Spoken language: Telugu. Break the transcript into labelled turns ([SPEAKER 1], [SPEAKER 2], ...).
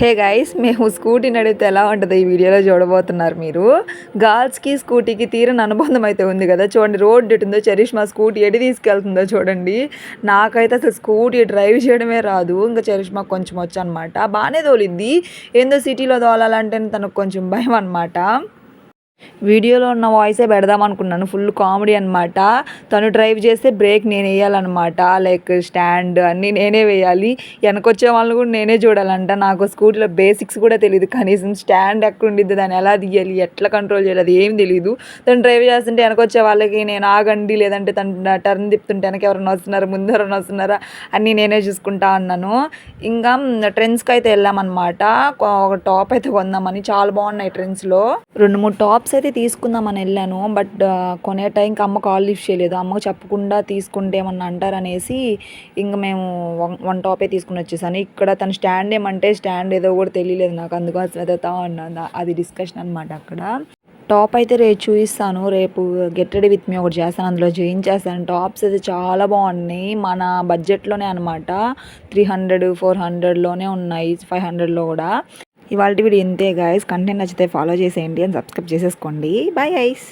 [SPEAKER 1] హే గైస్, మేము స్కూటీని అడిగితే ఎలా ఉంటుందో ఈ వీడియోలో చూడబోతున్నారు మీరు. గర్ల్స్కి స్కూటీకి తీరని అనుబంధం అయితే ఉంది కదా. చూడండి రోడ్ ఎటుందో, చరిష్మా స్కూటీ ఎటు తీసుకెళ్తుందో చూడండి. నాకైతే అసలు స్కూటీ డ్రైవ్ చేయడమే రాదు, ఇంకా చరిష్మా కొంచెం వచ్చు అనమాట. బాగానే తోలిద్ది, ఏందో సిటీలో తోలాలంటే తనకు కొంచెం భయం అనమాట. వీడియోలో ఉన్న వాయిసే పెడదాం అనుకున్నాను, ఫుల్ కామెడీ అనమాట. తను డ్రైవ్ చేస్తే బ్రేక్ నేను వేయాలన్నమాట, లైక్ స్టాండ్ అన్నీ నేనే వేయాలి. వెనకొచ్చే వాళ్ళని కూడా నేనే చూడాలంట. నాకు స్కూటీలో బేసిక్స్ కూడా తెలియదు, కనీసం స్టాండ్ ఎక్కడ ఉండిద్ది, దాన్ని ఎలా తీయాలి, ఎట్లా కంట్రోల్ చేయాలి, అది ఏం తెలియదు. తను డ్రైవ్ చేస్తుంటే వెనకొచ్చే వాళ్ళకి నేను ఆగండి, లేదంటే తను టర్న్ తిప్పుతుంటే వెనక ఎవరైనా వస్తున్నారా, ముందు ఎవరైనా వస్తున్నారా అన్నీ నేనే చూసుకుంటా అన్నాను. ఇంకా ట్రెండ్స్కి అయితే వెళ్ళామన్నమాట. ఒక టాప్ అయితే కొందామని, చాలా బాగున్నాయి ట్రెండ్స్లో. 2-3 టాప్స్ అయితే తీసుకుందామని వెళ్ళాను. బట్ కొనే టైంకి అమ్మ కాల్ లిఫ్ట్ చేయలేదు. అమ్మకు చెప్పకుండా తీసుకుంటే ఏమన్నా అంటారనేసి ఇంక మేము 1 టాపే తీసుకుని వచ్చేసాను. ఇక్కడ తన స్టాండ్ ఏమంటే స్టాండ్ ఏదో కూడా తెలియలేదు నాకు, అందుకోసం వెతుకుతా ఉన్నాను. అది డిస్కషన్ అనమాట అక్కడ. టాప్ అయితే రేపు చూపిస్తాను, రేపు గెట్ రెడీ విత్ మీ ఒకటి చేస్తాను, అందులో చేయించేస్తాను. టాప్స్ అయితే చాలా బాగున్నాయి, మన బడ్జెట్లోనే అనమాట. 300-400లోనే ఉన్నాయి, 500లో కూడా. ఇవాళ వీడియో ఇంతే గాయస్. కంటెంట్ నచ్చితే ఫాలో చేసేయండి అండ్ సబ్స్క్రైబ్ చేసేసుకోండి. Bye guys.